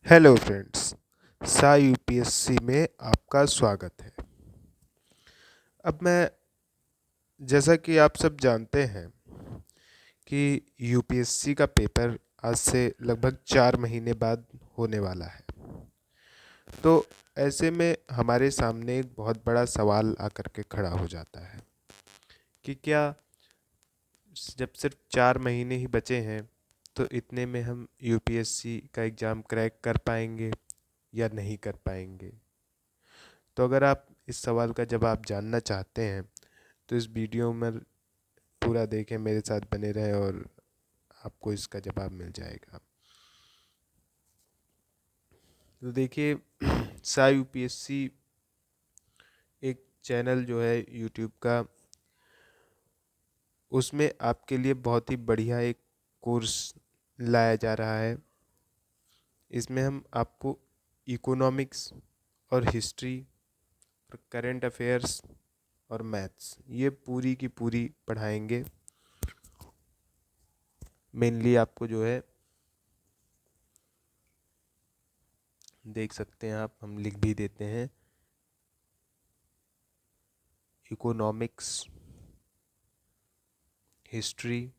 Hello friends, सा UPSC में आपका स्वागत है। अब मैं जैसा कि आप सब जानते हैं कि यूपीएससी का पेपर आज से लगभग 4 महीने बाद होने वाला है। तो ऐसे में हमारे सामने एक बहुत बड़ा सवाल आकर के खड़ा हो जाता है कि क्या जब सिर्फ 4 महीने ही बचे हैं तो इतने में हम यूपीएससी का एग्ज़ाम क्रैक कर पाएंगे या नहीं कर पाएंगे। तो अगर आप इस सवाल का जवाब जानना चाहते हैं तो इस वीडियो में पूरा देखें, मेरे साथ बने रहें और आपको इसका जवाब मिल जाएगा। तो देखिए, सा यूपीएससी एक चैनल जो है यूट्यूब का, उसमें आपके लिए बहुत ही बढ़िया एक कोर्स लाया जा रहा है। इसमें हम आपको इकोनॉमिक्स और हिस्ट्री और करंट अफेयर्स और मैथ्स ये पूरी की पूरी पढ़ाएंगे। मेनली आपको जो है देख सकते हैं आप, हम लिख भी देते हैं economics, history,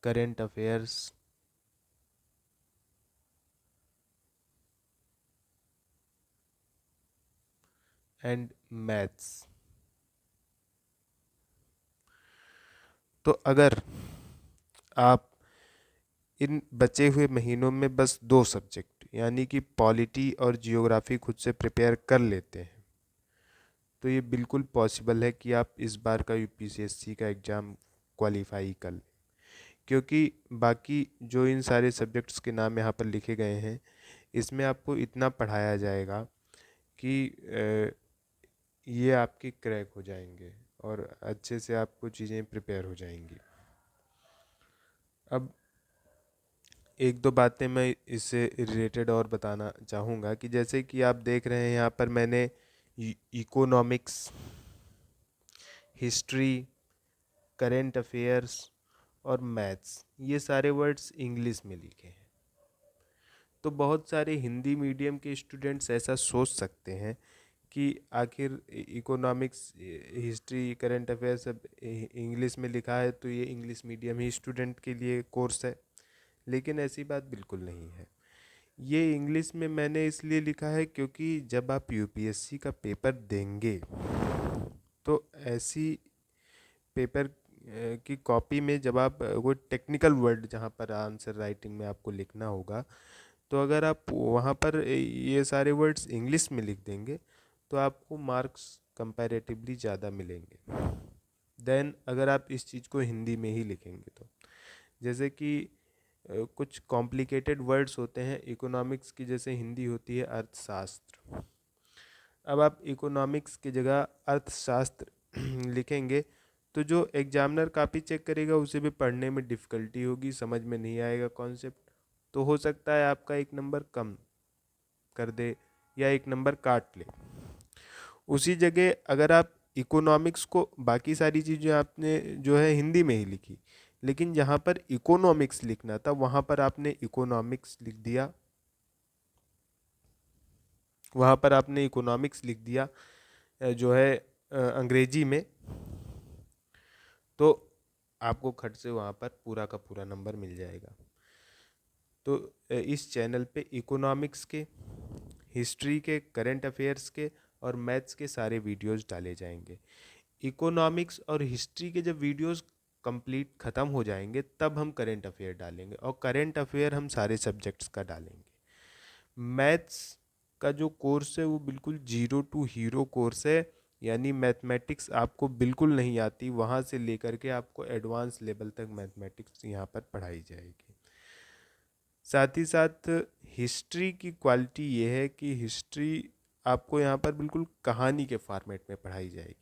current affairs and maths. तो अगर आप इन बचे हुए महीनों में बस 2 सब्जेक्ट यानी कि पॉलिटी और जियोग्राफी खुद से प्रिपेयर कर लेते हैं तो ये बिल्कुल पॉसिबल है कि आप इस बार का यूपीएससी का एग्ज़ाम क्वालिफाई कर लें। क्योंकि बाकी जो इन सारे सब्जेक्ट्स के नाम यहाँ पर लिखे गए हैं, इसमें आपको इतना पढ़ाया जाएगा कि ये आपके क्रैक हो जाएंगे और अच्छे से आपको चीज़ें प्रिपेयर हो जाएंगी। अब एक दो बातें मैं इससे रिलेटेड और बताना चाहूँगा कि जैसे कि आप देख रहे हैं यहाँ पर मैंने इकोनॉमिक्स, हिस्ट्री, करेंट अफेयर्स और मैथ्स ये सारे वर्ड्स इंग्लिश में लिखे हैं। तो बहुत सारे हिंदी मीडियम के स्टूडेंट्स ऐसा सोच सकते हैं कि आखिर इकोनॉमिक्स, हिस्ट्री, करंट अफेयर्स सब इंग्लिश में लिखा है तो ये इंग्लिश मीडियम ही स्टूडेंट के लिए कोर्स है। लेकिन ऐसी बात बिल्कुल नहीं है। ये इंग्लिश में मैंने इसलिए लिखा है क्योंकि जब आप यूपीएससी का पेपर देंगे तो ऐसी पेपर की कॉपी में जब आप वो टेक्निकल वर्ड जहाँ पर आंसर राइटिंग में आपको लिखना होगा, तो अगर आप वहाँ पर ये सारे वर्ड्स इंग्लिश में लिख देंगे तो आपको मार्क्स कंपैरेटिवली ज़्यादा मिलेंगे देन अगर आप इस चीज़ को हिंदी में ही लिखेंगे। तो जैसे कि कुछ कॉम्प्लिकेटेड वर्ड्स होते हैं इकोनॉमिक्स की, जैसे हिंदी होती है अर्थशास्त्र। अब आप इकोनॉमिक्स की जगह अर्थशास्त्र लिखेंगे तो जो एग्जामिनर कापी चेक करेगा उसे भी पढ़ने में डिफ़िकल्टी होगी, समझ में नहीं आएगा कॉन्सेप्ट। तो हो सकता है आपका 1 नंबर कम कर दे या 1 नंबर काट ले। उसी जगह अगर आप इकोनॉमिक्स को, बाकी सारी चीज़ें आपने जो है हिंदी में ही लिखी, लेकिन जहाँ पर इकोनॉमिक्स लिखना था वहाँ पर आपने इकोनॉमिक्स लिख दिया, वहाँ पर आपने इकोनॉमिक्स लिख दिया जो है अंग्रेजी में, तो आपको खट से वहाँ पर पूरा का पूरा नंबर मिल जाएगा। तो इस चैनल पे इकोनॉमिक्स के, हिस्ट्री के, करंट अफेयर्स के और मैथ्स के सारे वीडियोस डाले जाएंगे। इकोनॉमिक्स और हिस्ट्री के जब वीडियोस कंप्लीट ख़त्म हो जाएंगे तब हम करंट अफेयर डालेंगे और करंट अफेयर हम सारे सब्जेक्ट्स का डालेंगे। मैथ्स का जो कोर्स है वो बिल्कुल जीरो टू हीरो कोर्स है, यानी मैथमेटिक्स आपको बिल्कुल नहीं आती वहाँ से लेकर के आपको एडवांस लेवल तक मैथमेटिक्स यहाँ पर पढ़ाई जाएगी। साथ ही साथ हिस्ट्री की क्वालिटी ये है कि हिस्ट्री आपको यहाँ पर बिल्कुल कहानी के फॉर्मेट में पढ़ाई जाएगी।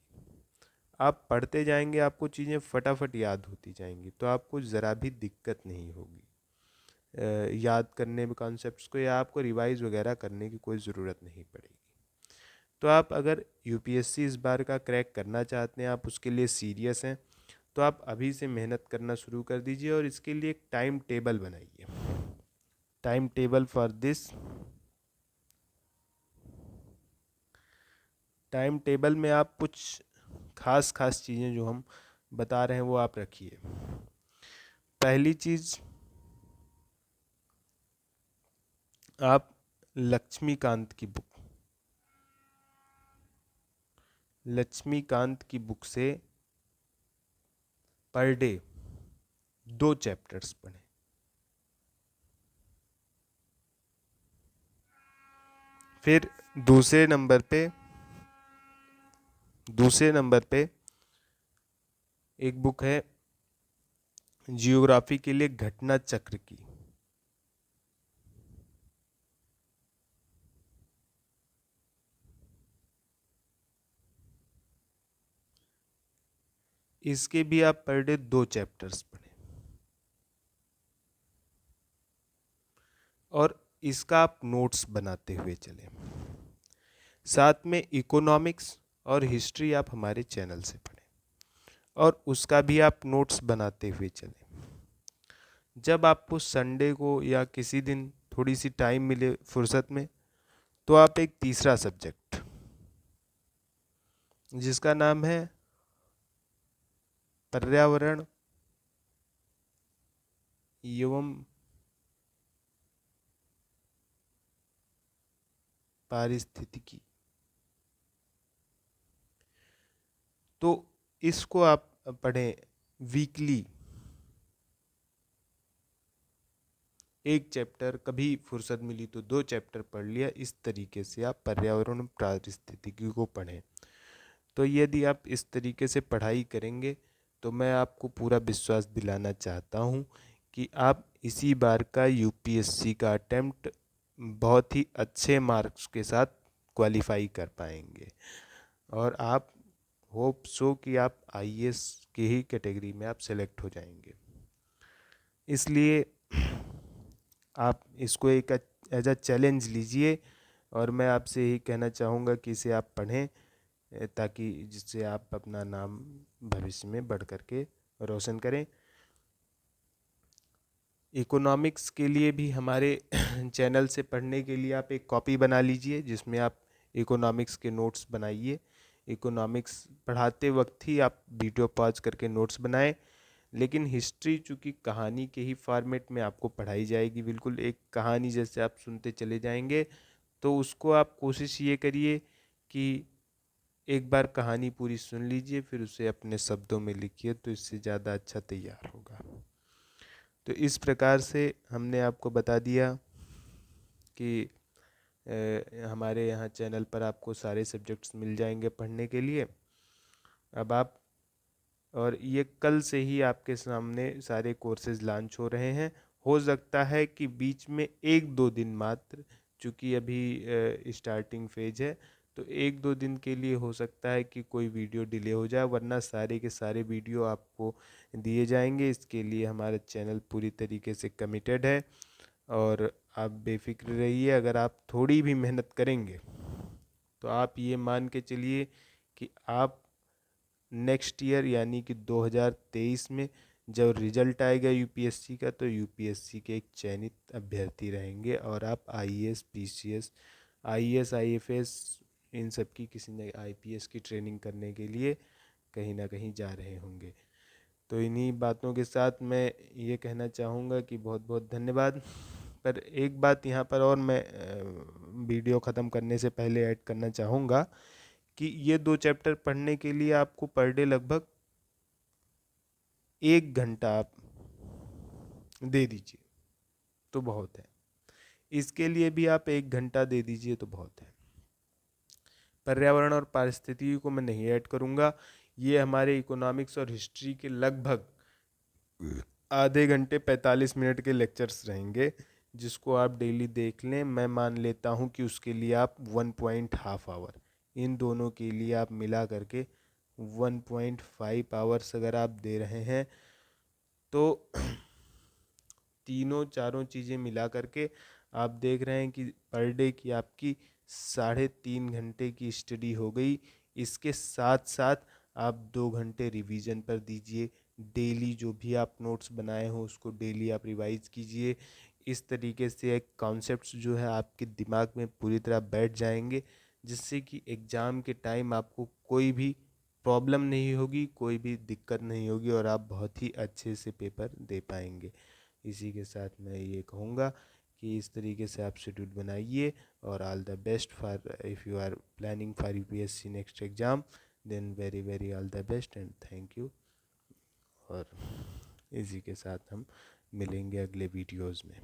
आप पढ़ते जाएंगे, आपको चीज़ें फटाफट याद होती जाएंगी, तो आपको ज़रा भी दिक्कत नहीं होगी याद करने में कॉन्सेप्ट्स को, या आपको रिवाइज वगैरह करने की कोई ज़रूरत नहीं पड़ेगी। तो आप अगर यूपीएससी इस बार का क्रैक करना चाहते हैं, आप उसके लिए सीरियस हैं, तो आप अभी से मेहनत करना शुरू कर दीजिए और इसके लिए एक टाइम टेबल बनाइए। Time table for this, time table में आप कुछ खास खास चीज़ें जो हम बता रहे हैं वो आप रखिए। पहली चीज़, आप लक्ष्मीकांत की बुक से पर डे 2 चैप्टर्स पढ़ें। फिर दूसरे नंबर पे एक बुक है जियोग्राफी के लिए घटना चक्र की। इसके भी आप पर डे 2 चैप्टर्स पढ़ें और इसका आप नोट्स बनाते हुए चलें। साथ में इकोनॉमिक्स और हिस्ट्री आप हमारे चैनल से पढ़ें और उसका भी आप नोट्स बनाते हुए चलें। जब आपको संडे को या किसी दिन थोड़ी सी टाइम मिले फुर्सत में, तो आप एक तीसरा सब्जेक्ट जिसका नाम है पर्यावरण एवं पारिस्थितिकी, तो इसको आप पढ़ें वीकली। एक चैप्टर, कभी फुर्सत मिली तो 2 चैप्टर पढ़ लिया। इस तरीके से आप पर्यावरण पारिस्थितिकी को पढ़ें। तो यदि आप इस तरीके से पढ़ाई करेंगे तो मैं आपको पूरा विश्वास दिलाना चाहता हूँ कि आप इसी बार का यूपीएससी का अटेम्प्ट बहुत ही अच्छे मार्क्स के साथ क्वालिफाई कर पाएंगे और आप होप सो कि आप आईएएस की ही कैटेगरी में आप सेलेक्ट हो जाएंगे। इसलिए आप इसको एक एज अ चैलेंज लीजिए और मैं आपसे यही कहना चाहूँगा कि इसे आप पढ़ें ताकि जिससे आप अपना नाम भविष्य में बढ़ करके रोशन करें। इकोनॉमिक्स के लिए भी हमारे चैनल से पढ़ने के लिए आप एक कॉपी बना लीजिए जिसमें आप इकोनॉमिक्स के नोट्स बनाइए। इकोनॉमिक्स पढ़ाते वक्त ही आप वीडियो पॉज करके नोट्स बनाएं। लेकिन हिस्ट्री चूँकि कहानी के ही फॉर्मेट में आपको पढ़ाई जाएगी, बिल्कुल एक कहानी जैसे आप सुनते चले जाएंगे, तो उसको आप कोशिश ये करिए कि एक बार कहानी पूरी सुन लीजिए फिर उसे अपने शब्दों में लिखिए, तो इससे ज़्यादा अच्छा तैयार होगा। तो इस प्रकार से हमने आपको बता दिया कि हमारे यहाँ चैनल पर आपको सारे सब्जेक्ट्स मिल जाएंगे पढ़ने के लिए। अब आप, और ये कल से ही आपके सामने सारे कोर्सेज लॉन्च हो रहे हैं। हो सकता है कि बीच में 1-2 दिन मात्र, चूँकि अभी स्टार्टिंग फेज है, तो 1-2 दिन के लिए हो सकता है कि कोई वीडियो डिले हो जाए, वरना सारे के सारे वीडियो आपको दिए जाएंगे। इसके लिए हमारा चैनल पूरी तरीके से कमिटेड है और आप बेफिक्र रहिए। अगर आप थोड़ी भी मेहनत करेंगे तो आप ये मान के चलिए कि आप नेक्स्ट ईयर यानी कि 2023 में जब रिजल्ट आएगा यूपीएससी का, तो यूपीएससी के एक चयनित अभ्यर्थी रहेंगे और आप आईएएस, पीसीएस, आईएएस, आईएफएस, इन सब की किसी न आईपीएस की ट्रेनिंग करने के लिए कहीं ना कहीं जा रहे होंगे। तो इन्हीं बातों के साथ मैं ये कहना चाहूँगा कि बहुत बहुत धन्यवाद। पर एक बात यहाँ पर और मैं वीडियो ख़त्म करने से पहले ऐड करना चाहूँगा कि ये 2 चैप्टर पढ़ने के लिए आपको पर डे लगभग 1 घंटा आप दे दीजिए तो बहुत है। इसके लिए भी आप 1 घंटा दे दीजिए तो बहुत है। पर्यावरण और पारिस्थितिकी को मैं नहीं ऐड करूँगा। ये हमारे इकोनॉमिक्स और हिस्ट्री के लगभग आधे घंटे 45 मिनट के लेक्चर्स रहेंगे, जिसको आप डेली देख लें। मैं मान लेता हूँ कि उसके लिए आप 1.5 आवर, इन दोनों के लिए आप मिला करके 1.5 आवर्स अगर आप दे रहे हैं तो तीनों चारों चीज़ें मिला करके आप देख रहे हैं कि पर डे की आपकी 3.5 घंटे की स्टडी हो गई। इसके साथ साथ आप 2 घंटे रिवीजन पर दीजिए। डेली जो भी आप नोट्स बनाए हो उसको डेली आप रिवाइज कीजिए। इस तरीके से एक कॉन्सेप्ट्स जो है आपके दिमाग में पूरी तरह बैठ जाएंगे, जिससे कि एग्ज़ाम के टाइम आपको कोई भी प्रॉब्लम नहीं होगी, कोई भी दिक्कत नहीं होगी और आप बहुत ही अच्छे से पेपर दे पाएंगे। इसी के साथ मैं ये कहूँगा कि इस तरीके से आप शेड्यूल बनाइए। और all the best for if you are planning for UPSC next exam, then very very all the best and thank you. और इसी के साथ हम मिलेंगे अगले वीडियोज़ में।